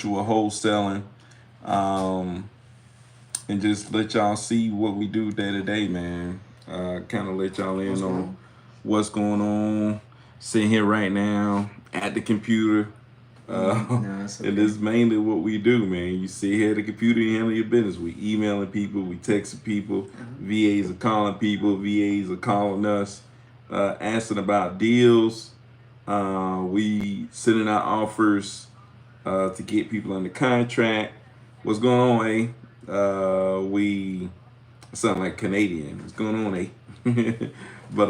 virtual wholesaling, and just let y'all see what we do day to day, man. Kind of let y'all in on what's going on. Sitting here right now at the computer. No, it's And okay. this is mainly what we do, man. You sit here at the computer, you handle your business. We emailing people, we texting people, VAs are calling people, VAs are calling us, asking about deals. We sending out offers to get people under contract. What's going on, eh? We sound like Canadian. What's going on, eh? But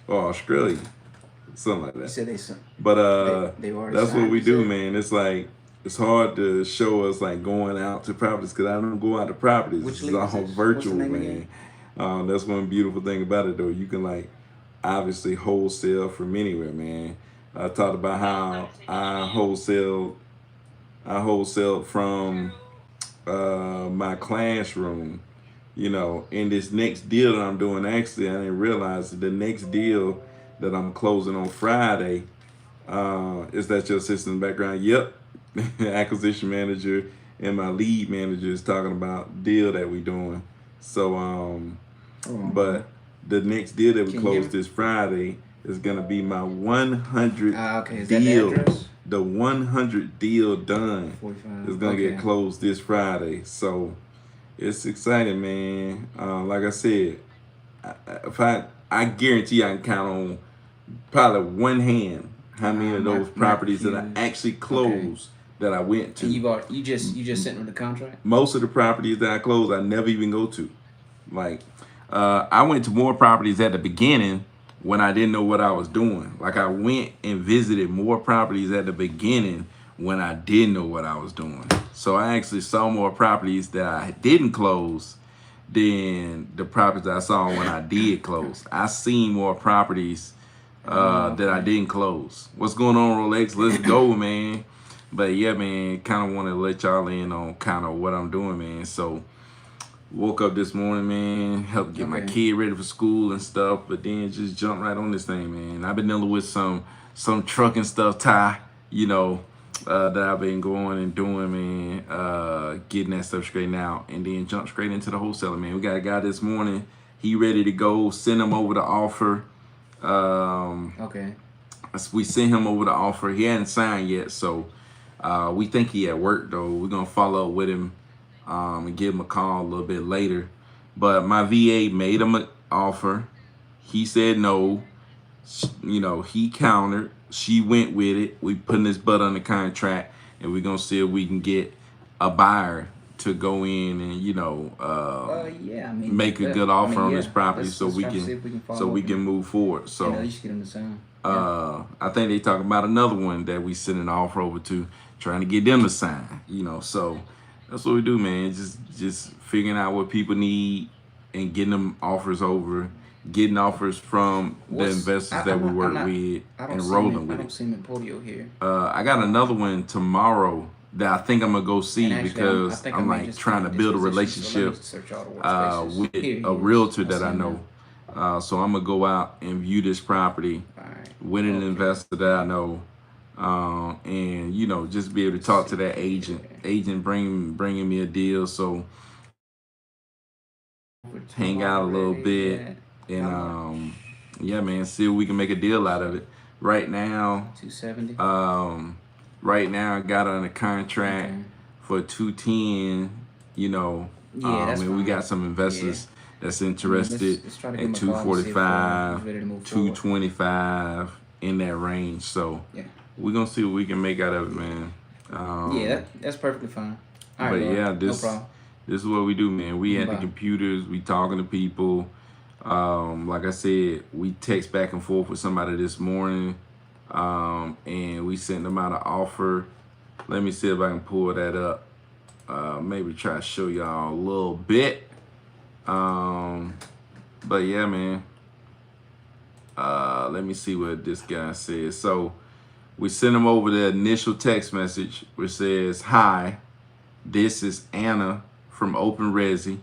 or Australia, something like You that. said But they've already that's what signed. we You do, said. man. It's like it's hard to show us like going out to properties because I don't go out to properties. Which This is league is all this? What's the virtual, name again? man. That's one beautiful thing about it, though. You can like obviously wholesale from anywhere, man. I talked about how I wholesale from my classroom. You know, in this next deal that I'm doing, actually, I didn't realize the next deal that I'm closing on Friday. Is that your assistant in the background? Yep. Acquisition manager and my lead manager is talking about deal that we doing. So, Hold on, hold on. but the next deal that we Can you hear close me? this Friday is gonna be my 100 Ah, okay. Is that the deal. address? The 100 deal done is 45. gonna get Okay. closed this Friday. So it's exciting, man. Like I said, if I guarantee I can count on probably one hand how many of My those my properties that I confused. actually Okay. closed that I went And to. you just sent them the contract. Most of the properties that I closed, I never even go to. Like, I went to more properties at the beginning when I didn't know what I was doing. Like, I went and visited more properties at the beginning when I didn't know what I was doing. So I actually saw more properties that I didn't close than the properties I saw when I did close. I seen more properties Oh, that I okay. didn't close. What's going on, Rolex? Let's go, man. But yeah, man, kind of want to let y'all in on kind of what I'm doing, man. So woke up this morning, man, helped get my Okay. kid ready for school and stuff, but then just jump right on this thing, man. I've been dealing with some trucking stuff, Ty, you know, that I've been going and doing, man, getting that stuff straightened out, and then jump straight into the wholesaler, man. We got a guy this morning. He ready to go. Send him over the offer. Um, Okay. we sent him over the offer. He hadn't signed yet, so we think he at work though. We're gonna follow up with him and give him a call a little bit later. But my VA made him an offer. He said no. You know, he countered. She went with it. We putting this butt on the contract, and we're gonna see if we can get a buyer to go in and Yeah. I mean, make a good I offer mean, on yeah. this property Let's so let's we try to can see if we can so follow we up can move forward. and So at least get them to sign. Yeah. I think they talking about another one that we send an offer over to, trying to get them to sign. So that's what we do, man. Just figuring out what people need and getting them offers over, getting offers from the What's investors that I'm we not I'm work not with I don't and see him rolling I with it. don't see him in Podio here. I got another one tomorrow that I think I'm gonna go And see actually, I because think I I'm may like just trying find to a build a disposition. So let me relationship search all the workspaces. with Here a he is. realtor I that see I him now. know. So I'm gonna go out and view this property All right. with an Okay. investor that I know, and just be able to Let's talk to see that agent. here. Agent bringing me a deal, so Over to hang out a little already. bit, Yeah. and How much? yeah, man, see if we can make a deal out of it. Right now, 270. um, right now I got on a contract Okay. for 210. Yeah, that's And we fine. got some Yeah. investors that's I mean, interested let's try to give at him a call and see if he's 245, ready to move forward. 225 in that range. So Yeah. we're gonna see what we can make out of it, man. Yeah, Um, that's perfectly fine. All right, but Laura. yeah, No this problem. this is what we do, man. We at the Bye. computers, we talking to people. Like I said, we text back and forth with somebody this morning, and we sent them out an offer. Let me see if I can pull that up. Maybe try to show y'all a little bit. Um, but yeah, man. Let me see what this guy says. So we sent him over the initial text message which says, "Hi, this is Anna from Open Resi,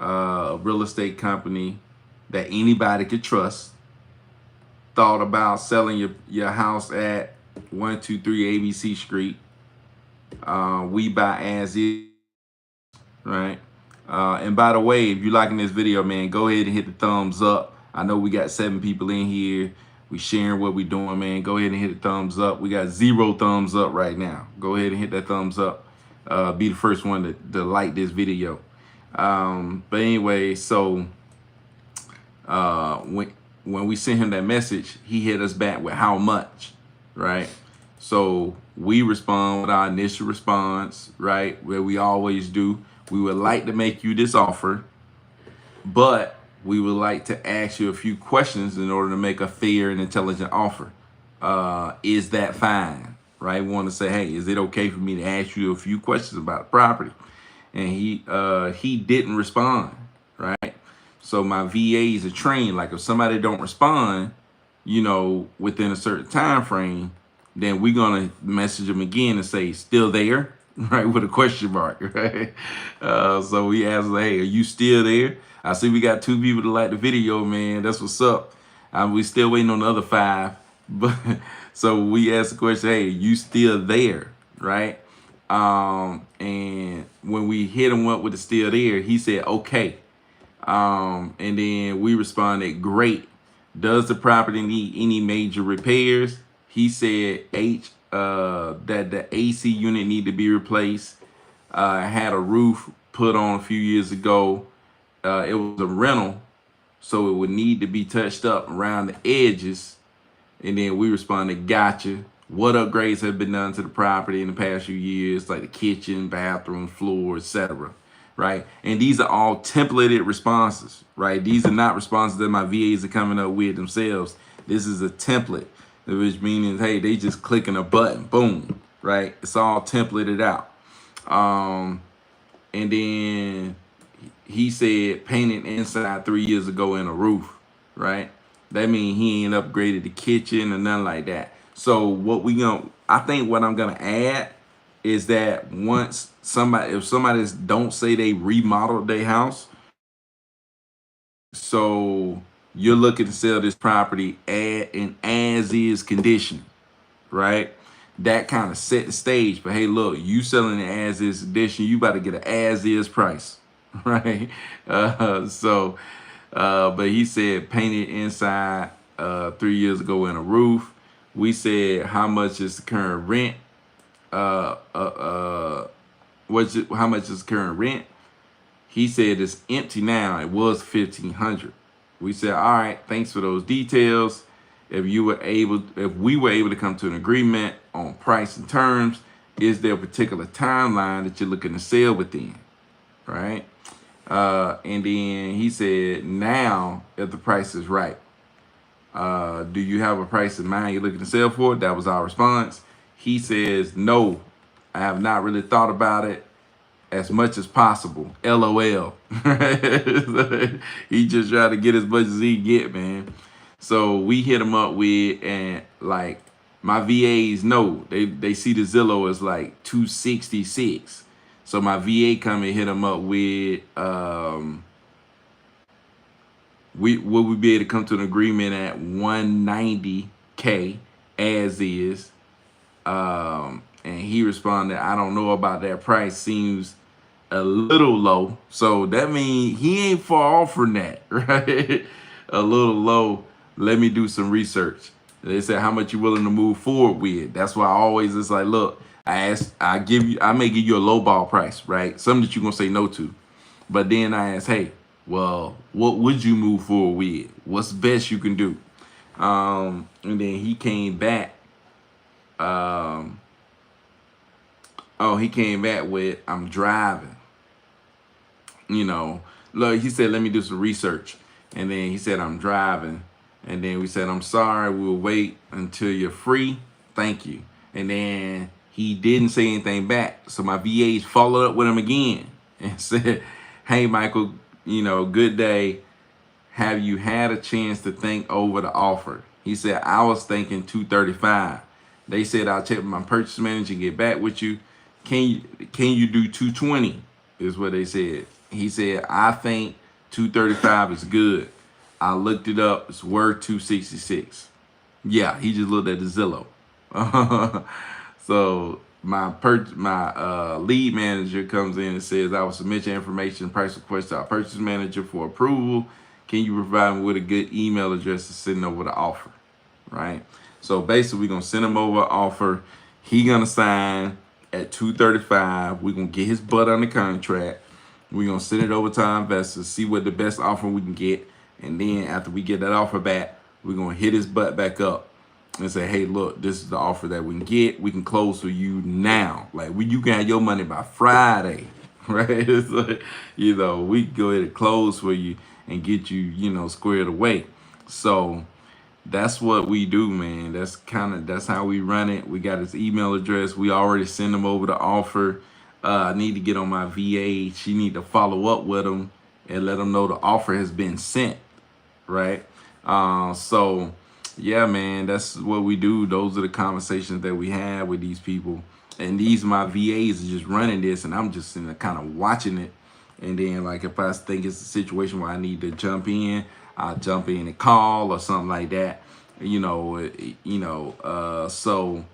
a real estate company that anybody could trust. Thought about selling your house at 123 ABC Street. We buy as is, right? And by the way, if you're liking this video, man, go ahead and hit the thumbs up. I know we got 7 people in here. We sharing what we doing, man. Go ahead and hit the thumbs up. We got 0 thumbs up right now. Go ahead and hit that thumbs up. Be the first one to like this video. But anyway, so when we sent him that message, he hit us back with how much, right? So we respond with our initial response, right? Where we always do. We would like to make you this offer, but we would like to ask you a few questions in order to make a fair and intelligent offer. Is that fine? Right? We want to say, hey, is it okay for me to ask you a few questions about the property? And he didn't respond, right? So my VAs are trained. Like if somebody don't respond, you know, within a certain time frame, then we're gonna message them again and say, still there? Right, with a question mark, right? So we asked, hey, are you still there? I see we got 2 people that like the video, man. That's what's up. We still waiting on the other 5. But so we asked the question, hey, you still there, right? And when we hit him up with the still there, he said, okay. And then we responded, great. Does the property need any major repairs? He said that the AC unit need to be replaced. Had a roof put on a few years ago. It was a rental, so it would need to be touched up around the edges. And then we responded, gotcha. What upgrades have been done to the property in the past few years, like the kitchen, bathroom, floor, etc. Right? And these are all templated responses, right? These are not responses that my VAs are coming up with themselves. This is a template, which means, hey, they just clicking a button, boom, right? It's all templated out. And then he said painted inside 3 years ago in a roof, right? That means he ain't upgraded the kitchen or nothing like that. So I think what I'm gonna add is that once if somebody don't say they remodeled their house, so you're looking to sell this property in as is condition, right? That kind of set the stage. But hey, look, you selling it as is condition, you about to get an as is price, right? But he said painted inside 3 years ago in a roof. We said how much is the current rent? How much is the current rent? He said it's empty now. It was $1,500. We said, all right, thanks for those details. If we were able to come to an agreement on price and terms, is there a particular timeline that you're looking to sell within, right? And then he said, now if the price is right, do you have a price in mind you're looking to sell for? That was our response. He says, no, I have not really thought about it. As much as possible. LOL. He just tried to get as much as he can get, man. So we hit him up with, and like my VAs know, they see the Zillow as like 266. So my VA come and hit him up with we be able to come to an agreement at 190K as is. And he responded, I don't know about that price, seems a little low. So that means he ain't far off from that, right? A little low. Let me do some research. They said, how much you willing to move forward with? That's why I always, it's like, look, I may give you a low ball price, right? Something that you're gonna say no to. But then I ask, hey, well, what would you move forward with? What's the best you can do? And then he came back. He came back with, I'm driving. You know, look, he said, let me do some research. And then he said, I'm driving. And then we said, I'm sorry, we'll wait until you're free. Thank you. And then he didn't say anything back. So my VAs followed up with him again and said, hey, Michael, good day. Have you had a chance to think over the offer? He said, I was thinking 235. They said, I'll check with my purchase manager and get back with you. Can you do 220 is what they said. He said, I think 235 is good. I looked it up. It's worth 266. Yeah, he just looked at the Zillow. So my lead manager comes in and says, I will submit your information, price request to our purchase manager for approval. Can you provide me with a good email address to send over the offer? Right. So basically, we're gonna send him over an offer. He gonna sign at 2:35. We're gonna get his butt on the contract. We're gonna send it over to our investors, see what the best offer we can get, and then after we get that offer back, we're gonna hit his butt back up and say, hey, look, this is the offer that we can get. We can close for you now. Like, you can have your money by Friday, right? It's like, we can go ahead and close for you and get you, squared away. So that's what we do, man. That's how we run it. We got his email address. We already sent him over the offer. I need to get on my VA. She need to follow up with him and let him know the offer has been sent, right? So yeah, man, that's what we do. Those are the conversations that we have with these people. And these my VAs are just running this, and I'm just kind of watching it. And then, like, if I think it's a situation where I need to jump in, I'll jump in and call or something like that. So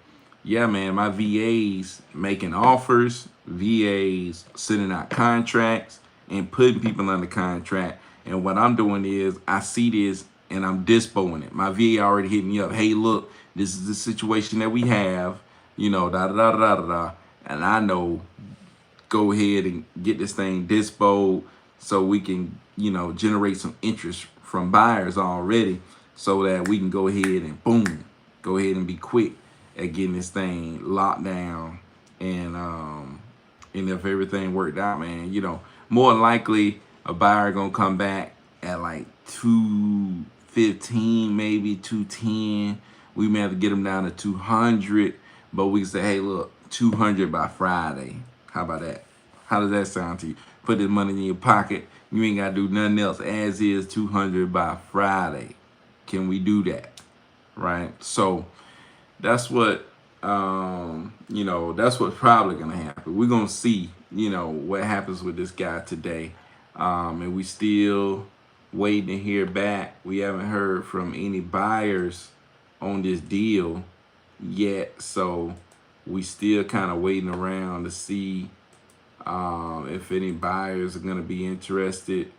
yeah, man, my VAs making offers, VAs sending out contracts and putting people under contract. And what I'm doing is I see this and I'm dispoing it. My VA already hit me up. Hey, look, this is the situation that we have, da da da da da da. And I know, go ahead and get this thing disposed so we can, generate some interest from buyers already, so that we can go ahead and boom, go ahead and be quick at getting this thing locked down. And if everything worked out, man, more than likely a buyer gonna come back at like 215, maybe 210. We may have to get them down to 200, but we can say, hey, look, 200 by Friday. How about that? How does that sound to you? Put this money in your pocket. You ain't got to do nothing else. As is, 200 by Friday. Can we do that? Right? So that's what, that's what's probably going to happen. We're going to see, what happens with this guy today. And we still waiting to hear back. We haven't heard from any buyers on this deal yet. So we still kind of waiting around to see if any buyers are going to be interested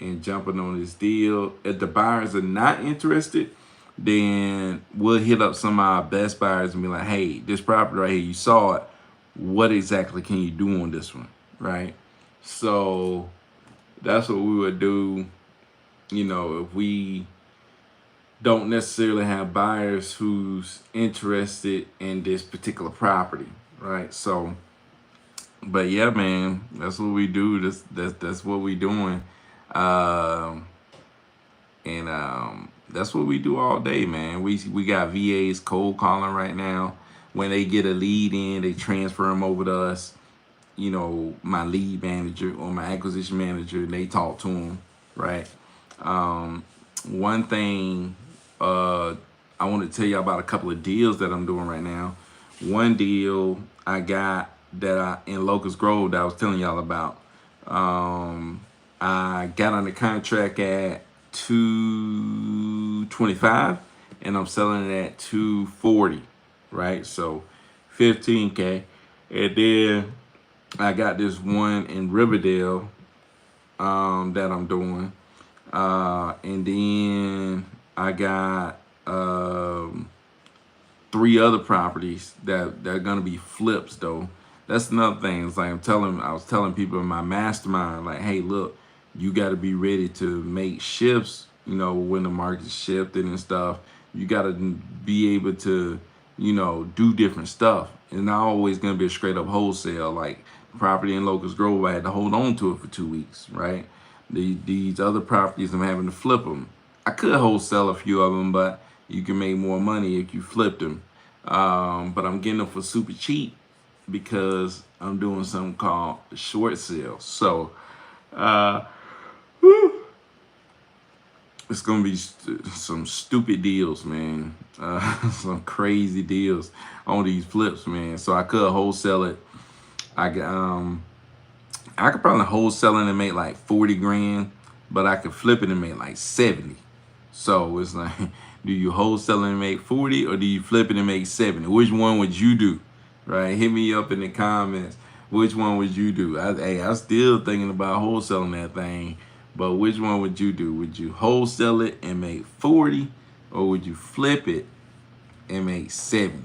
in jumping on this deal. If the buyers are not interested, then we'll hit up some of our best buyers and be like, hey, this property right here, you saw it. What exactly can you do on this one, right? So that's what we would do, if we don't necessarily have buyers who's interested in this particular property, right? So, but yeah, man, that's what we do. That's what we doing, and that's what we do all day, man. We got VAs cold calling right now. When they get a lead in, they transfer them over to us. My lead manager or my acquisition manager, and they talk to them, right? One thing I want to tell you about a couple of deals that I'm doing right now. One deal I got in Locust Grove that I was telling y'all about. I got on the contract at 225 and I'm selling it at 240, right? So 15K. And then I got this one in Riverdale that I'm doing. And then I got 3 other properties that are gonna be flips though. That's another thing. It's like I was telling people in my mastermind, like, hey, look, you got to be ready to make shifts. When the market's shifting and stuff, you got to be able to, do different stuff. It's not always gonna be a straight up wholesale. Like property in Locust Grove, I had to hold on to it for 2 weeks, right? These other properties, I'm having to flip them. I could wholesale a few of them, but you can make more money if you flipped them. But I'm getting them for super cheap because I'm doing something called short sale. So it's gonna be some stupid deals, man. Some crazy deals on these flips, man. So I could wholesale it. I could probably wholesale it and make like 40 grand, but I could flip it and make like 70. So it's like, do you wholesale and make 40 or do you flip it and make 70? Which one would you do? right? Hit me up in the comments. Which one would you do? I'm still thinking about wholesaling that thing, but which one would you do? Would you wholesale it and make 40, or would you flip it and make 70?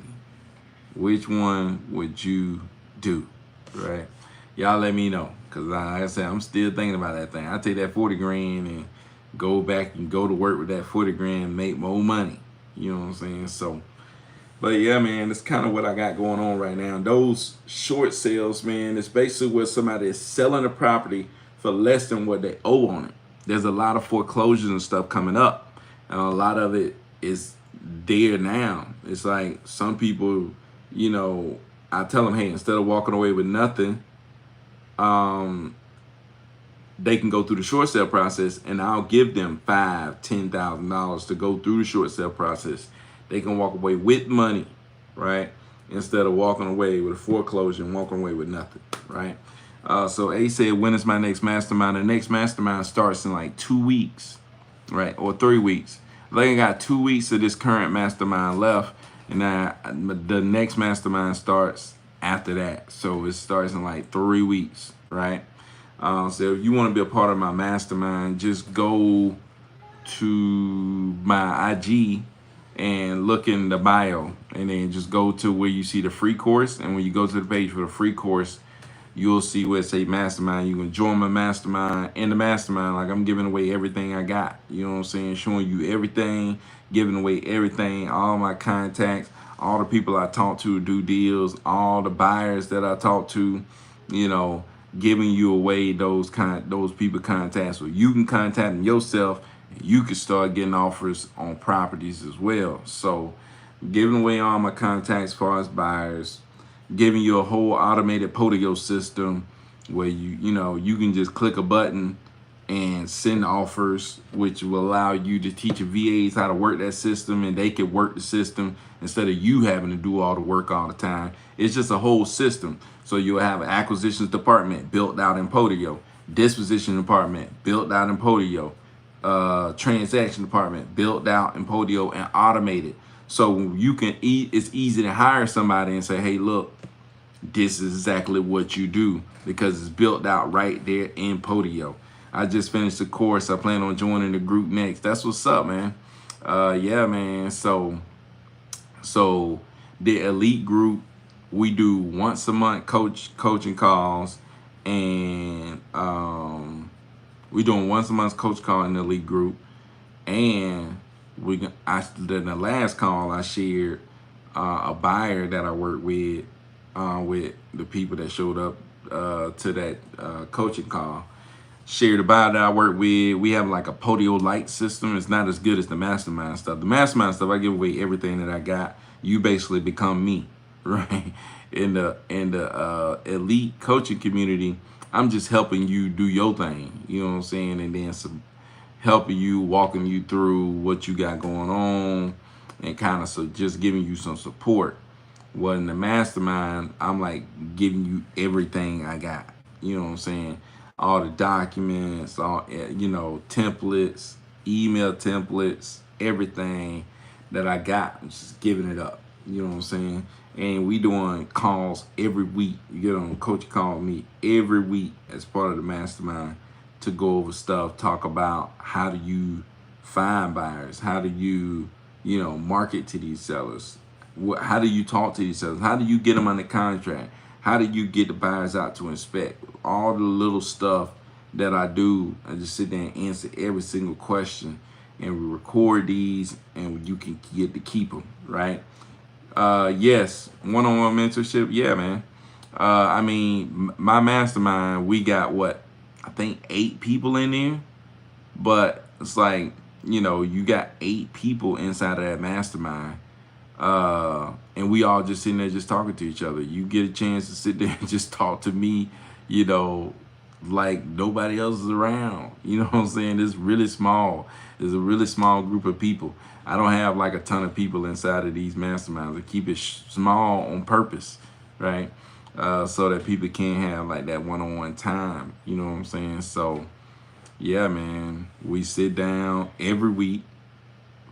Which one would you do? Right? Y'all let me know, cause like I said, I'm still thinking about that thing. I take that 40 grand and go back and go to work with that 40 grand and make more money. You know what I'm saying? So, but yeah, man, that's kind of what I got going on right now. Those short sales, man, it's basically where somebody is selling a property for less than what they owe on it. There's a lot of foreclosures and stuff coming up, and a lot of it is there now. It's like some people, you know, I tell them, hey, instead of walking away with nothing, they can go through the short sale process, and I'll give them $5,000-$10,000 to go through the short sale process. They can walk away with money, right? Instead of walking away with a foreclosure and walking away with nothing, right? So A said, when is my next mastermind? The next mastermind starts in like 2 weeks, right? Or 3 weeks. I think I got 2 weeks of this current mastermind left, and the next mastermind starts after that. So it starts in like 3 weeks, right? So if you want to be a part of my mastermind, just go to my IG and look in the bio, and then just go to where you see the free course. And when you go to the page for the free course, you'll see where it say mastermind. You can join my mastermind. In the mastermind, like, I'm giving away everything I got. You know what I'm saying? Showing you everything, giving away everything, all my contacts, all the people I talk to do deals, all the buyers that I talk to, you know, giving you away those people contacts, so you can contact them yourself, and you can start getting offers on properties as well. So giving away all my contacts as far as buyers, giving you a whole automated Podio system where you can just click a button and send offers, which will allow you to teach your VAs how to work that system, and they can work the system instead of you having to do all the work all the time. It's just a whole system. So you'll have an acquisitions department built out in Podio, disposition department built out in Podio, transaction department built out in Podio and automated. So you can it's easy to hire somebody and say, hey, look, this is exactly what you do, because it's built out right there in Podio. I just finished the course. I plan on joining the group next. That's what's up, man. Yeah, man. So the elite group, we do once a month coaching calls, and we doing once a month coach call in the elite group. And in the last call I shared a buyer that I work with the people that showed up to that coaching call. Shared a buyer that I work with. We have like a Podio Light system. It's not as good as the mastermind stuff. The mastermind stuff, I give away everything that I got. You basically become me, right? In the elite coaching community, I'm just helping you do your thing. You know what I'm saying? And then helping you, walking you through what you got going on, and kind of just giving you some support. Well, in the mastermind, I'm like giving you everything I got. You know what I'm saying? All the documents, all, templates, email templates, everything that I got, I'm just giving it up. You know what I'm saying? And we doing calls every week. You get on a coach call with me every week as part of the mastermind to go over stuff, talk about how do you find buyers, how do you, market to these sellers, how do you talk to these sellers, how do you get them under contract, how do you get the buyers out to inspect, all the little stuff that I do. I just sit there and answer every single question, and we record these, and you can get to keep them, right? Yes, one-on-one mentorship. Yeah, man. I mean, my mastermind, we got I think 8 people in there, but it's like, you got 8 people inside of that mastermind. And we all just sitting there just talking to each other. You get a chance to sit there and just talk to me, like nobody else is around. You know what I'm saying? It's really small. There's a really small group of people. I don't have like a ton of people inside of these masterminds. I keep it small on purpose, right? So that people can have like that one-on-one time. You know what I'm saying? So yeah, man, we sit down every week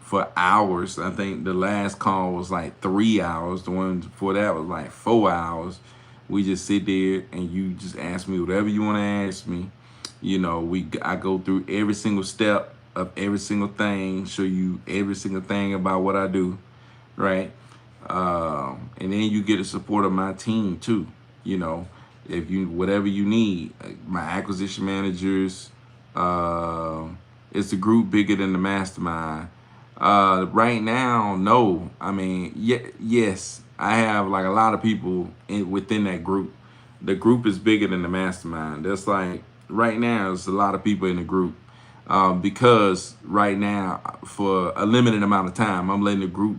for hours. I think the last call was like 3 hours. The one before that was like 4 hours. We just sit there and you just ask me whatever you want to ask me. I go through every single step of every single thing, show you every single thing about what I do, right? And then you get the support of my team too. You know, if you whatever you need, my acquisition managers. It's a group bigger than the mastermind. Right now, no. I mean, yes, I have like a lot of people within that group. The group is bigger than the mastermind. That's like right now, there's a lot of people in the group. Because right now, for a limited amount of time, I'm letting the group.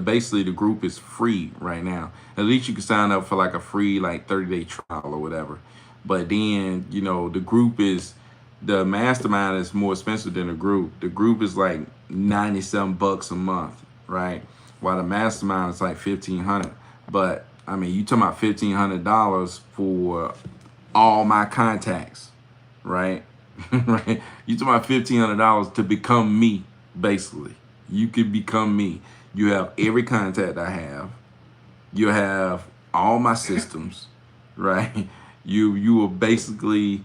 Basically the group is free right now. At least you can sign up for like a free like 30-day trial or whatever. But then the mastermind is more expensive than the group. The group is like $97 a month, right? While the mastermind is like $1,500. But I mean, you talking about $1,500 for all my contacts, right? Right? You talking about $1,500 to become me, basically. You can become me. You have every contact I have. You have all my systems, right? You will basically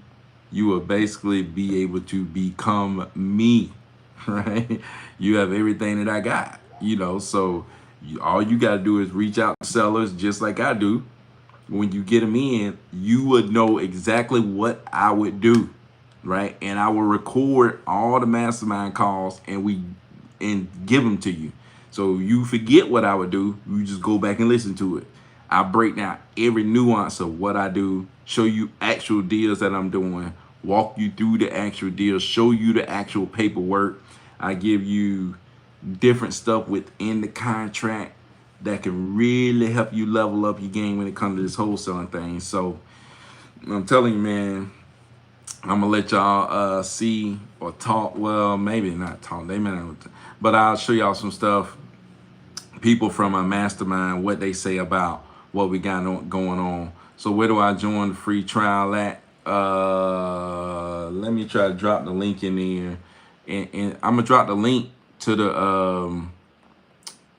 be able to become me, right? You have everything that I got, so all you got to do is reach out to sellers just like I do. When you get them in, you would know exactly what I would do, right? And I will record all the mastermind calls and give them to you. So you forget what I would do, you just go back and listen to it. I break down every nuance of what I do, show you actual deals that I'm doing, walk you through the actual deals, show you the actual paperwork. I give you different stuff within the contract that can really help you level up your game when it comes to this wholesaling thing. So I'm telling you, man, I'm gonna let y'all see or talk. Well, maybe not talk. They may not, but I'll show y'all some stuff. People from my mastermind, what they say about what we got going on. So where do I join the free trial at? Let me try to drop the link in there, and I'm gonna drop the link to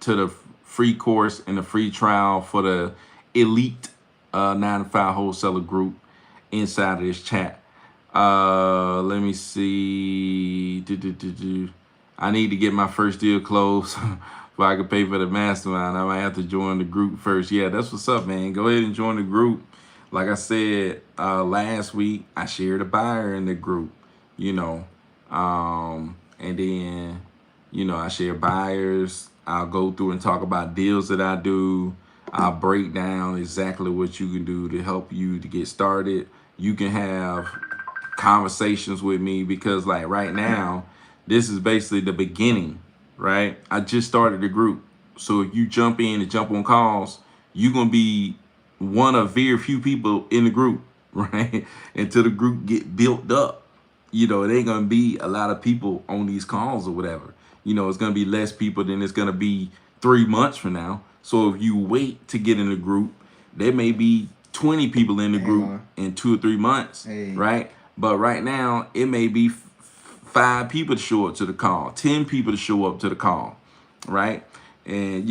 the free course and the free trial for the elite 9-to-5 wholesaler group inside of this chat. Let me see. I need to get my first deal closed before I can pay for the mastermind. I might have to join the group first. Yeah, that's what's up, man. Go ahead and join the group. Like I said last week, I shared a buyer in the group, and then, I share buyers. I'll go through and talk about deals that I do. I'll break down exactly what you can do to help you to get started. You can have conversations with me because like right now, this is basically the beginning, right? I just started the group. So if you jump in and jump on calls, you're going to be one of very few people in the group, right? Until the group get built up, it ain't going to be a lot of people on these calls or whatever. It's going to be less people than it's going to be 3 months from now. So if you wait to get in the group, there may be 20 people in the group in 2 or 3 months, right? But right now, it may be 5 people to show up to the call, 10 people to show up to the call, right? And,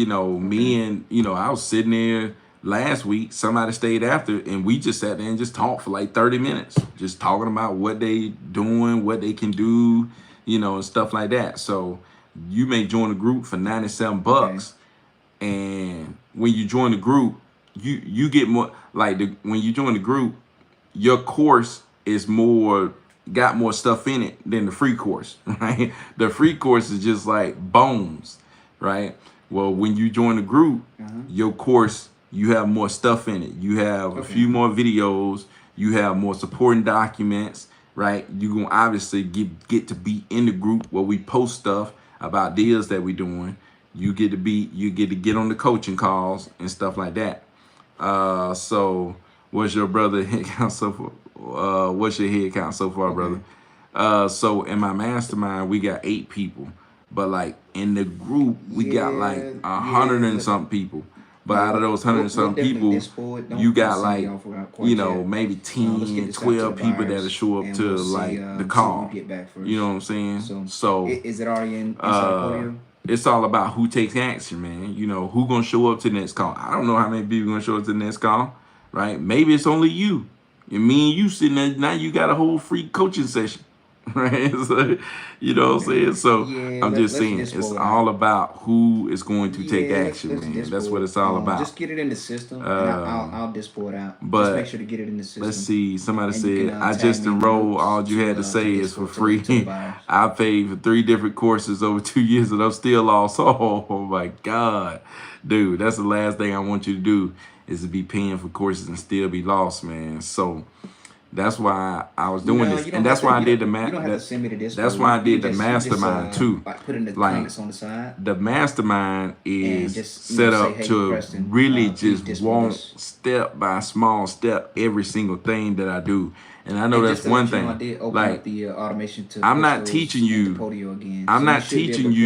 me and, I was sitting there last week, somebody stayed after, and we just sat there and just talked for like 30 minutes, just talking about what they doing, what they can do, and stuff like that. So you may join a group for $97. And when you join the group, you get more, like when you join the group, your course is got more stuff in it than the free course, right? The free course is just like bones, right? Well, when you join the group, your course, you have more stuff in it. You have a few more videos. You have more supporting documents, right? You're going to obviously get to be in the group where we post stuff about deals that we're doing. You get to get on the coaching calls and stuff like that. So what's your brother head count so far? What's your head count so far, brother? So in my mastermind, we got 8 people, but like in the group, we got like 100 and something people. But out of those 100 and something people, you got like, maybe 10, 12 people that'll show up to like the call. You know what I'm saying? So is it already inside Podio? it's all about who takes action, man. You know, who gonna show up to the next call. I don't know how many people gonna show up to the next call, right? Maybe it's only you. And me and you sitting there, now you got a whole free coaching session. Right? So, you know what I'm saying? So Yeah, I'm just let's saying just it's roll it all out. about who is going to take Yeah, action, let's man. That's dispo what it. it's all about. Just get it in the system, and Um, I'll dispo it out. Just make but sure to get it in the let's system, see. Somebody and you can said, I tag just me in the enrolled. notes All you had to to say is for dispo to the free. buyers. I paid for 3 different courses over 2 years and I'm still lost. Oh my God. Dude, that's the last thing I want you to do is to be paying for courses and still be lost, man. So that's why I was doing No, this. you And don't have that's to. why I did the You don't have to send me the that's dispo. why I did the You can just mastermind too. like put in the Like comments on the side, the mastermind and is just set say, up hey, to Preston, really please just dispo want this. step by small step every single thing that I do. And I know And that's just to one let you know, I thing. did open up Like, the automation to I'm push not teaching those into you. Podio again, I'm so you not should be able teaching to push them to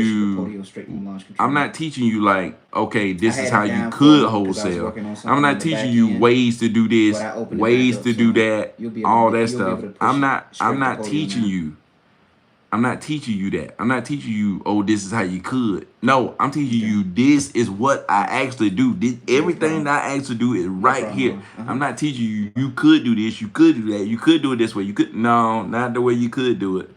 you. Podio straight from launch I'm control. not teaching you like, okay, I this is had how it you down for a could minute because I was wholesale. working on I'm something on not the teaching back you end, ways to do but this, I opened it back ways up, to do so that, you'll be able all to that you'll be stuff. able to push it I'm straight to not Podio teaching now. you. I'm not teaching you that. I'm not teaching you, oh, this is how you could. No, I'm teaching Okay. you this is what I actually do. Everything problem. that I actually do is No right problem, here. bro. I'm not teaching you, you could do this, you could do that, you could do it this way. You could, no, not the way you could do it.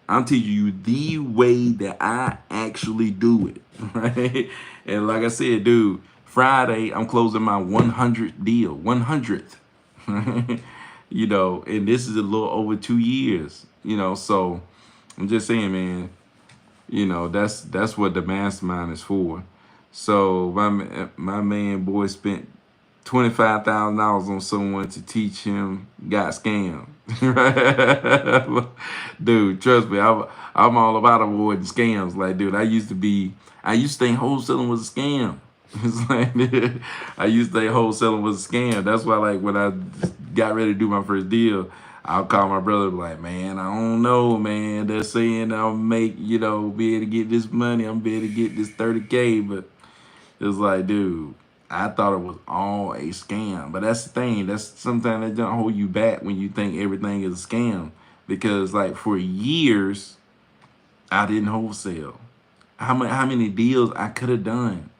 I'm teaching you the way that I actually do it. Right? And like I said, dude, Friday, I'm closing my 100th deal, 100th. You know, and this is a little over 2 years, you know, so I'm just saying, man, you know, that's what the mastermind is for. So my man boy spent $25,000 on someone to teach him got scammed. Right? Dude, trust me, I'm all about avoiding scams. Like, dude, I used to think wholesaling was a scam. It's like I used to think wholesaling was a scam. That's why, like, when I got ready to do my first deal, I'll call my brother, like, man, I don't know, man. They're saying I'll make, you know, be able to get this money. I'm be able to get this 30K, but it's like, dude, I thought it was all a scam. But that's the thing. That's sometimes that don't hold you back when you think everything is a scam. Because, like, for years, I didn't wholesale. How many deals I could have done,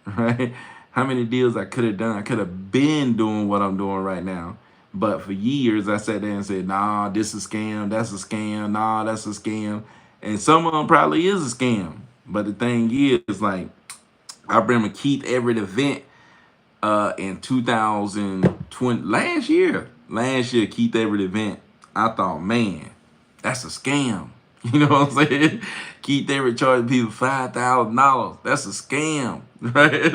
right? How many deals I could have done. I could have been doing what I'm doing right now. But for years, I sat there and said, nah, this is a scam. That's a scam. Nah, that's a scam. And some of them probably is a scam. But the thing is, like, I remember Keith Everett event in 2020, last year Keith Everett event. I thought, man, that's a scam. You know what I'm saying? Keith Everett charging people $5,000. That's a scam, right?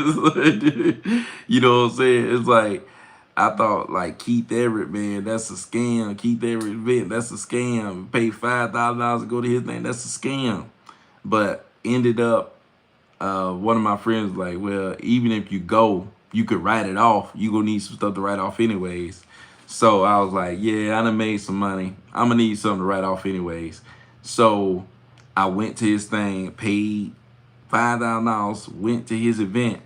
You know what I'm saying? It's like, I thought, like, Keith Everett, man, that's a scam. Keith Everett event, that's a scam. Pay $5,000 to go to his thing, that's a scam. But ended up, one of my friends was like, well, even if you go, you could write it off. You gonna need some stuff to write off anyways. So I was like, yeah, I done made some money. I'm gonna need something to write off anyways. So I went to his thing, paid $5,000, went to his event.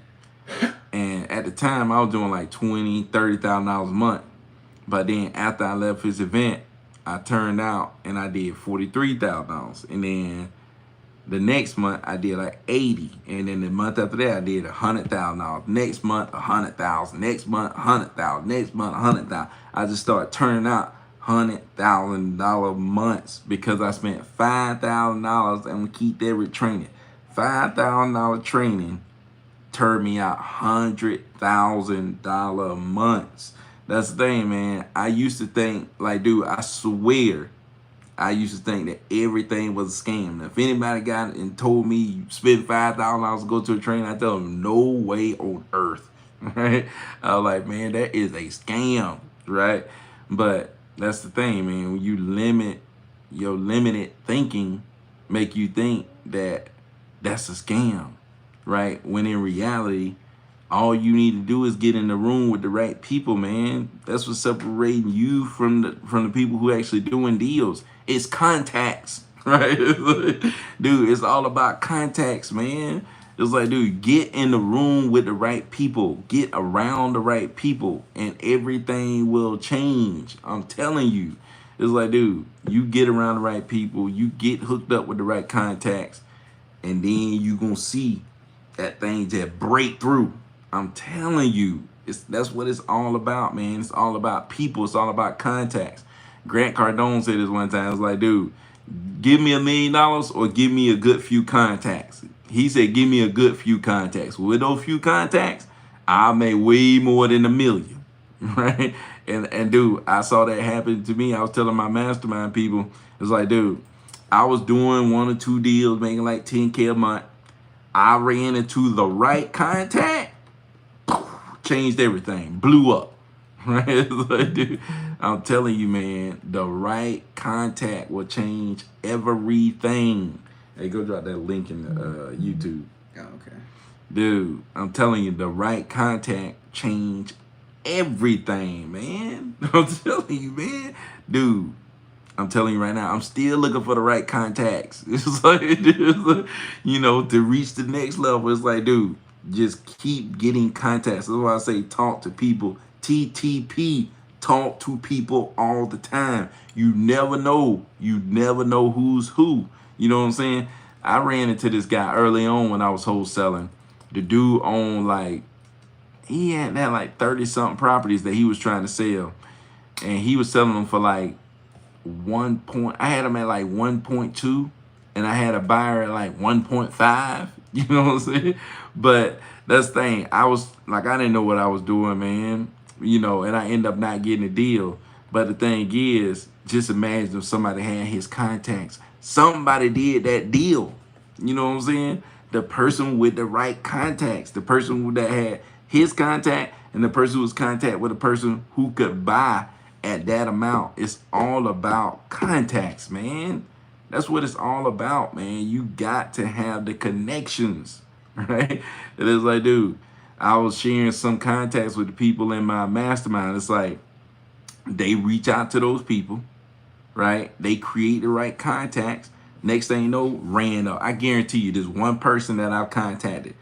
And at the time I was doing like $20,000, $30,000 a month. But then after I left his event, I turned out and I did $43,000. And then the next month I did like 80, and then the month after that I did $100,000. Next month 100,000. Next month 100,000. Next month 100,000. I just started turning out $100,000 months because I spent $5,000 and we keep every training. $5,000 training turned me out $100,000 months. That's the thing, man. I used to think, like, dude, I swear I used to think that everything was a scam. If anybody got and told me you spend $5,000 to go to a training, I tell them no way on earth. Right? I was like, man, that is a scam, right? But that's the thing, man. When you limit your limited thinking, make you think that that's a scam, right? When in reality, all you need to do is get in the room with the right people, man. That's what's separating you from the people who actually doing deals. It's contacts, right? Dude, it's all about contacts, man. It's like, dude, get in the room with the right people. Get around the right people, and everything will change. I'm telling you. It's like, dude, you get around the right people, you get hooked up with the right contacts, and then you gonna see that thing just break through. I'm telling you, that's what it's all about, man. It's all about people. It's all about contacts. Grant Cardone said this one time. It's like, dude, give me $1 million or give me a good few contacts. He said, give me a good few contacts. With those few contacts, I'll make way more than $1 million, right? And dude, I saw that happen to me. I was telling my mastermind people, it's like, dude, I was doing 1 or 2 deals, making like 10K a month. I ran into the right contact, changed everything, blew up. Right? It's like, dude, I'm telling you, man, the right contact will change everything. Hey, go drop that link in the YouTube. Oh, okay. Dude, I'm telling you, the right contact change everything, man. I'm telling you, man. Dude, I'm telling you right now, I'm still looking for the right contacts. It's like, you know, to reach the next level. It's like, dude, just keep getting contacts. That's why I say talk to people. TTP, talk to people all the time. You never know. You never know who's who. You know what I'm saying? I ran into this guy early on when I was wholesaling. The dude owned like, he had like 30 something properties that he was trying to sell. And he was selling them for like I had them at like 1.2 and I had a buyer at like 1.5. You know what I'm saying? But that's the thing. I was like, I didn't know what I was doing, man. You know, and I end up not getting a deal. But the thing is, just imagine if somebody had his contacts. Somebody did that deal. You know what I'm saying? The person with the right contacts, the person that had his contact, and the person who was contact with a person who could buy at that amount. It's all about contacts, man. That's what it's all about, man. You got to have the connections, right? It is like, dude, I was sharing some contacts with the people in my mastermind. It's like they reach out to those people, right? They create the right contacts. Next thing you know, ran up. I guarantee you, there's one person that I've contacted.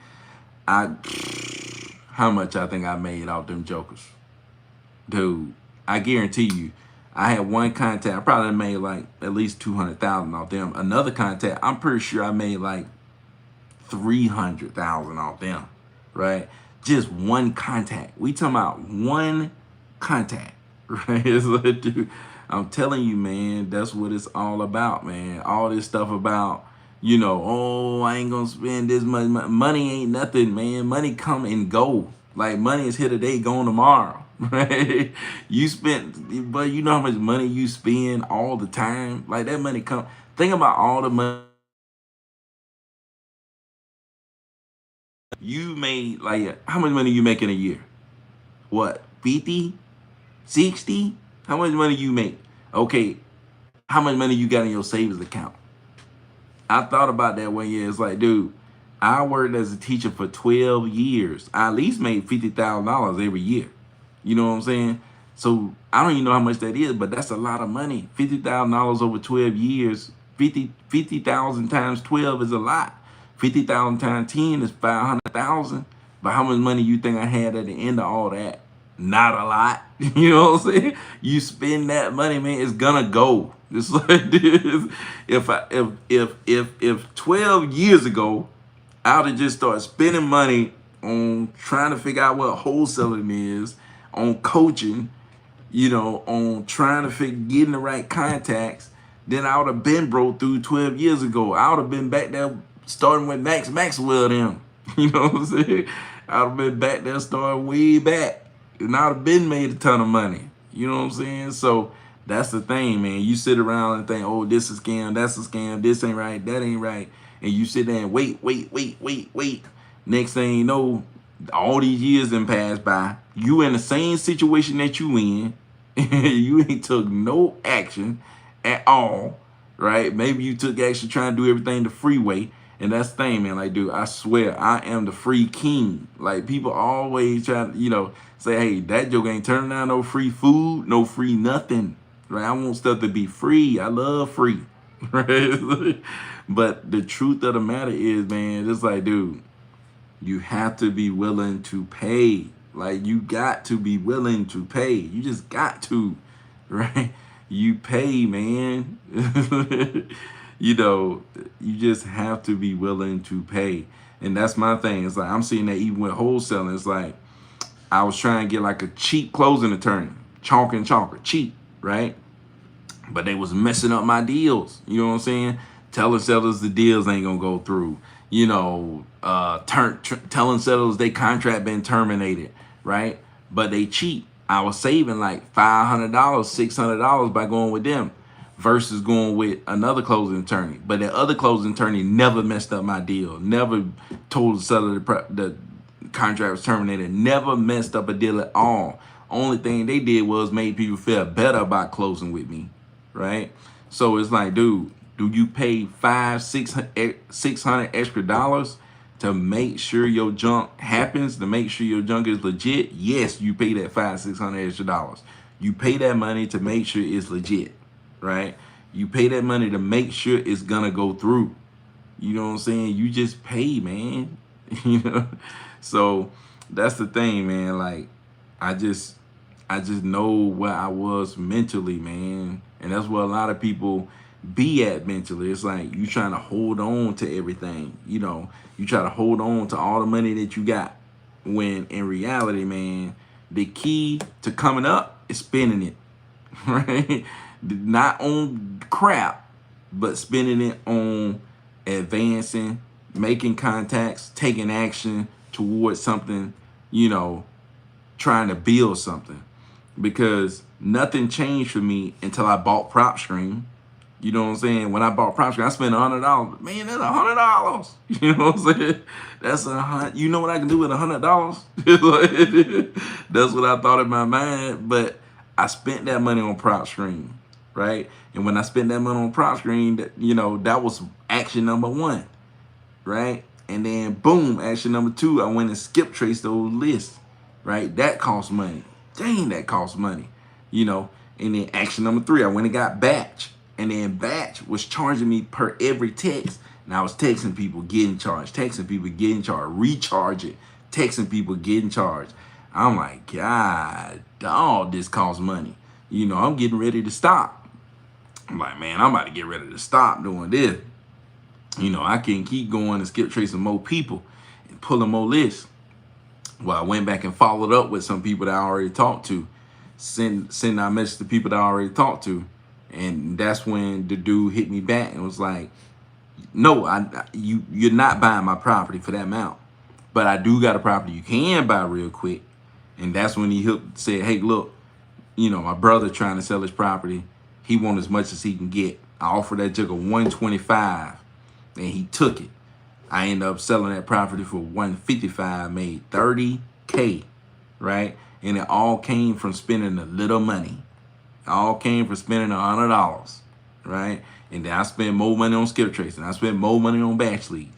How much I think I made off them jokers, dude. I guarantee you, I had one contact. I probably made like at least 200,000 off them. Another contact, I'm pretty sure I made like 300,000 off them, right? Just one contact. We talking about one contact, right? It's like, dude, I'm telling you, man, that's what it's all about, man. All this stuff about, you know, oh, I ain't gonna spend this much money. Money ain't nothing, man. Money come and go. Like, money is here today, gone tomorrow. Right? You spent, but you know how much money you spend all the time? Like, that money come. Think about all the money you made. Like, how much money you make in a year? What, 50, 60? How much money you make? Okay, how much money you got in your savings account? I thought about that one year. It's like, dude, I worked as a teacher for 12 years. I at least made $50,000 every year. You know what I'm saying? So I don't even know how much that is, but that's a lot of money. $50,000 over 12 years. 50,000 times 12 is a lot. 50,000 times 10 is 500,000. But how much money you think I had at the end of all that? Not a lot. You know what I'm saying? You spend that money, man, it's gonna go. It's like this. If 12 years ago I would have just started spending money on trying to figure out what wholesaling is, on coaching, you know, on trying to getting the right contacts, then I would have been broke through 12 years ago. I would have been back there starting with Maxwell them. You know what I'm saying? I would have been back there starting way back. And I would have been made a ton of money. You know what I'm saying? So that's the thing, man. You sit around and think, oh, this is a scam, that's a scam, this ain't right, that ain't right. And you sit there and wait. Next thing you know, all these years then pass by. You in the same situation that you in. You ain't took no action at all, right? Maybe you took action trying to do everything the free way. And that's the thing, man. Like, dude, I swear, I am the free king. Like, people always try to, you know, say, hey, that joke ain't turning down no free food, no free nothing. Right? I want stuff to be free. I love free. Right? But the truth of the matter is, man, it's like, dude, you have to be willing to pay. Like, you got to be willing to pay. You just got to, right? You pay, man. you know, you just have to be willing to pay. And that's my thing. It's like I'm seeing that even with wholesaling. It's like I was trying to get like a cheap closing attorney, chalk and chalker, cheap, right? But they was messing up my deals. You know what I'm saying? Telling sellers the deals ain't gonna go through. You know, telling sellers they contract been terminated, right? But they cheap. I was saving like $500, $600 by going with them versus going with another closing attorney. But that other closing attorney never messed up my deal. Never told the seller the contract was terminated. Never messed up a deal at all. Only thing they did was made people feel better about closing with me, right? So it's like, dude, do you pay $600 extra dollars to make sure your junk happens, to make sure your junk is legit? Yes, you pay that $600 extra dollars. You pay that money to make sure it's legit, right? You pay that money to make sure it's gonna go through. You know what I'm saying? You just pay, man. You know, so that's the thing, man. Like, I just know where I was mentally, man, and that's where a lot of people be at mentally. It's like you trying to hold on to everything. You know, you try to hold on to all the money that you got, when in reality, man, the key to coming up is spending it, right? Not on crap, but spending it on advancing, making contacts, taking action towards something, you know, trying to build something. Because nothing changed for me until I bought PropStream. You know what I'm saying? When I bought PropStream, I spent $100. Man, that's $100. You know what I'm saying? That's $100. You know what I can do with $100? That's what I thought in my mind. But I spent that money on PropStream, right? And when I spent that money on PropStream, you know, that was action number one, right? And then boom, action number two, I went and skip traced those lists, right? That costs money. Dang, that costs money, you know. And then action number three, I went and got Batch. And then Batch was charging me per every text. And I was texting people, getting charged, texting people, getting charged, recharge it, texting people, getting charged. I'm like, God, dog, this costs money. You know, I'm getting ready to stop. I'm like, man, I'm about to get ready to stop doing this. You know, I can't keep going and skip tracing more people and pulling more lists. Well, I went back and followed up with some people that I already talked to, send out messages to people that I already talked to. And that's when the dude hit me back and was like, no, you're not buying my property for that amount. But I do got a property you can buy real quick. And that's when he said, hey, look, you know, my brother trying to sell his property. He want as much as he can get. I offered that jigger $125 and he took it. I ended up selling that property for $155, made $30K, right? And it all came from spending a little money. It all came from spending $100, right? And then I spent more money on skip tracing. I spent more money on batch leads.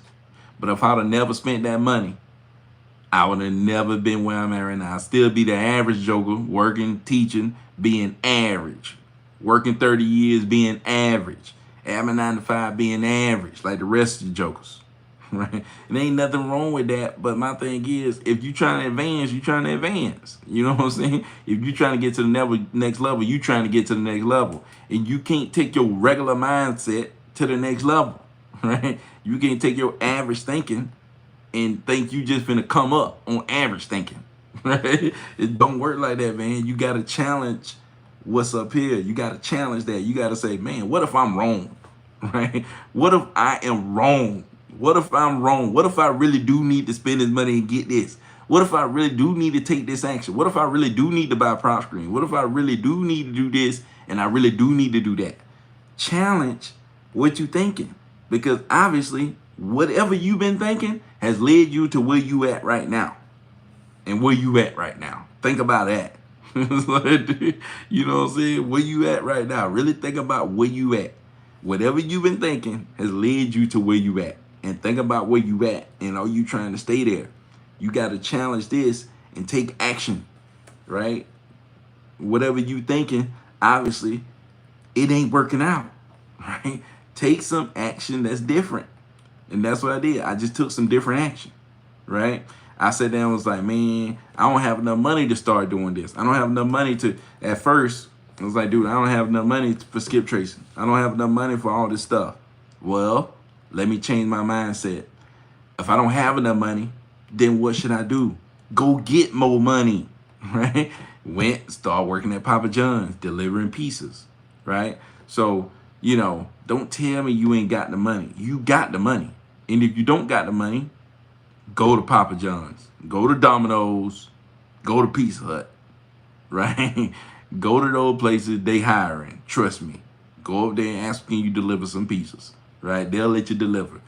But if I'd have never spent that money, I would have never been where I'm at right now. I'd still be the average joker, working, teaching, being average. Working 30 years, being average. Having 9 to 5, being average, like the rest of the jokers. Right? And ain't nothing wrong with that. But my thing is, if you trying to advance, you trying to advance. You know what I'm saying? If you trying to get to the next level, you trying to get to the next level. And you can't take your regular mindset to the next level. Right? You can't take your average thinking and think you just finna come up on average thinking. Right? It don't work like that, man. You gotta challenge what's up here. You gotta challenge that. You gotta say, man, what if I'm wrong? Right? What if I am wrong? What if I'm wrong? What if I really do need to spend this money and get this? What if I really do need to take this action? What if I really do need to buy a prop screen? What if I really do need to do this and I really do need to do that? Challenge what you thinking. Because obviously, whatever you've been thinking has led you to where you at right now. And where you at right now. Think about that. You know what I'm saying? Where you at right now. Really think about where you at. Whatever you've been thinking has led you to where you at. And think about where you at. And are you trying to stay there? You got to challenge this and take action. Right? Whatever you thinking, obviously, it ain't working out. Right? Take some action that's different. And that's what I did. I just took some different action. Right? I sat down and was like, man, I don't have enough money to start doing this. I don't have enough money to, at first, I was like, dude, I don't have enough money for skip tracing. I don't have enough money for all this stuff. Well, let me change my mindset. If I don't have enough money, then what should I do? Go get more money, right? Start working at Papa John's, delivering pizzas, right? So, don't tell me you ain't got the money. You got the money. And if you don't got the money, go to Papa John's, go to Domino's, go to Pizza Hut, right? Go to those places they hiring. Trust me. Go up there and ask, can you deliver some pizzas, right? They'll let you deliver.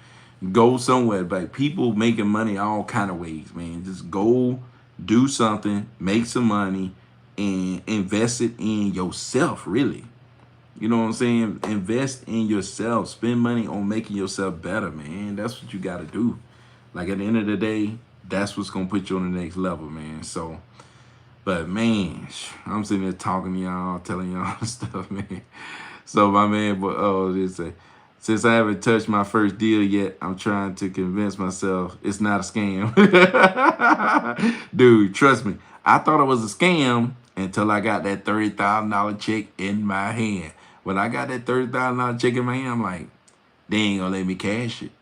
Go somewhere. Like, people making money all kind of ways, man. Just go do something, make some money, and invest it in yourself, really. You know what I'm saying? Invest in yourself. Spend money on making yourself better, man. That's what you got to do. Like, at the end of the day, that's what's going to put you on the next level, man. So, but man, I'm sitting there talking to y'all, telling y'all this stuff, man. So my man, since I haven't touched my first deal yet, I'm trying to convince myself it's not a scam. Dude, trust me, I thought it was a scam until I got that $30,000 check in my hand. When I got that $30,000 check in my hand, I'm like, they ain't gonna let me cash it.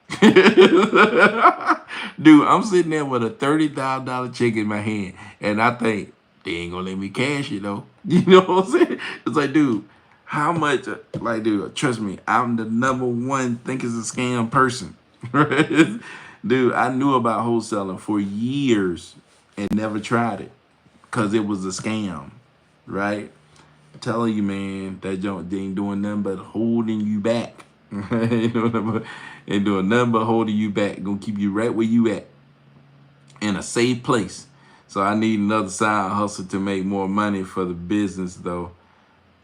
Dude, I'm sitting there with a $30,000 check in my hand, and I think they ain't gonna let me cash it though. You know what I'm saying? It's like, dude, how much? Like, dude, trust me, I'm the number one think it's a scam person. Right? Dude, I knew about wholesaling for years and never tried it because it was a scam, right? I'm telling you, man, that junk ain't doing nothing but holding you back. Ain't doing nothing but holding you back. Gonna keep you right where you at, in a safe place. So I need another side hustle to make more money for the business, though.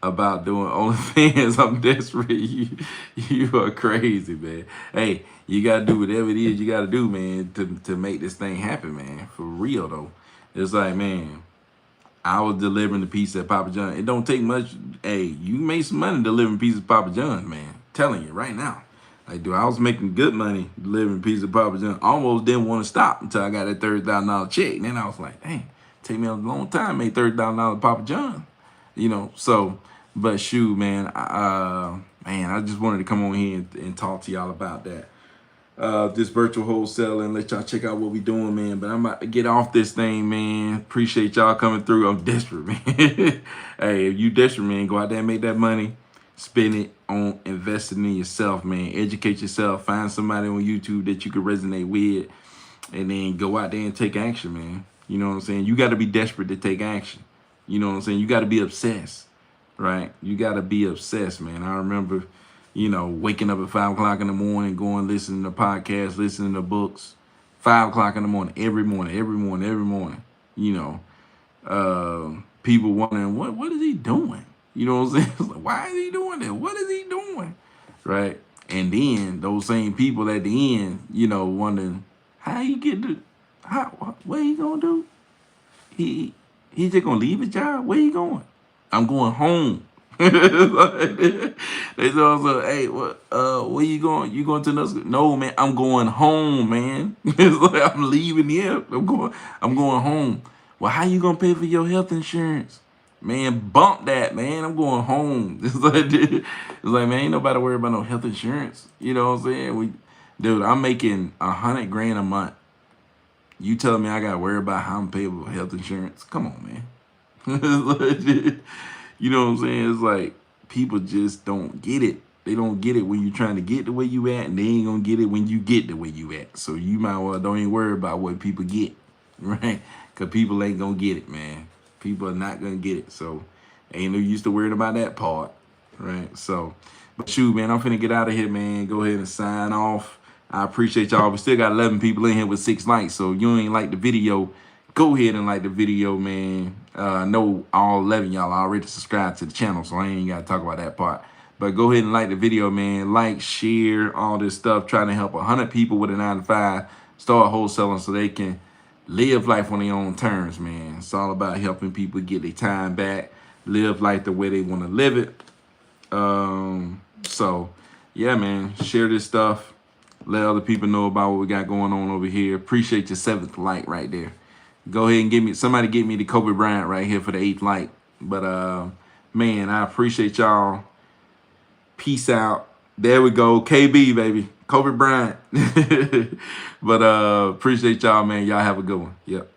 About doing OnlyFans, I'm desperate. You are crazy, man. Hey, you gotta do whatever it is you gotta do, man, to make this thing happen, man. For real though. It's like, man, I was delivering the pizza at Papa John. It don't take much. Hey, you made some money delivering pizza at Papa John, man. Telling you right now. Like, dude, I was making good money delivering pizza at Papa John. Almost didn't want to stop until I got that $30,000 check. And then I was like, dang, take me a long time to make $30,000 at Papa John. So, but shoot, man, I just wanted to come on here and talk to y'all about that. This virtual wholesaling, let y'all check out what we doing, man. But I'm about to get off this thing, man. Appreciate y'all coming through. I'm desperate, man. Hey, if you desperate, man, go out there and make that money. Spend it on investing in yourself, man. Educate yourself. Find somebody on YouTube that you can resonate with, and then go out there and take action, man. You know what I'm saying? You got to be desperate to take action. You know what I'm saying? You got to be obsessed, right? You got to be obsessed, man. I remember, waking up at 5 o'clock in the morning, going listening to podcasts, listening to books, 5 o'clock in the morning, every morning. People wondering, what is he doing? You know what I'm saying? Like, why is he doing that? What is he doing? Right? And then those same people at the end, wondering how he get to, what he gonna do? He just gonna leave his job? Where he going? I'm going home. They also, hey, where you going? You going to another school? No, man, I'm going home, man. It's like, I'm leaving here. I'm going home. Well, how you gonna pay for your health insurance? Man, bump that, man. I'm going home. It's like, man, ain't nobody worried about no health insurance. You know what I'm saying? Dude, I'm making $100,000 a month. You telling me I gotta worry about how I'm paying for health insurance? Come on, man. You know what I'm saying? It's like, people just don't get it. They don't get it when you're trying to get the way you at, and they ain't gonna get it when you get the way you at. So you might well don't even worry about what people get, right? Because people ain't gonna get it, man. People are not gonna get it. So ain't no use to worrying about that part, right? So, but shoot, man, I'm finna get out of here, man. Go ahead and sign off. I appreciate y'all. We still got 11 people in here with 6 likes. So if you ain't like the video, go ahead and like the video, man. I know all 11 y'all already subscribed to the channel, so I ain't got to talk about that part. But go ahead and like the video, man. Like, share, all this stuff. Trying to help 100 people with a 9-to-5 start wholesaling so they can live life on their own terms, man. It's all about helping people get their time back, live life the way they want to live it. So, yeah, man. Share this stuff. Let other people know about what we got going on over here. Appreciate your 7th like right there. Go ahead and somebody get me the Kobe Bryant right here for the 8th like. But man, I appreciate y'all. Peace out. There we go. KB, baby. Kobe Bryant. But appreciate y'all, man. Y'all have a good one. Yep.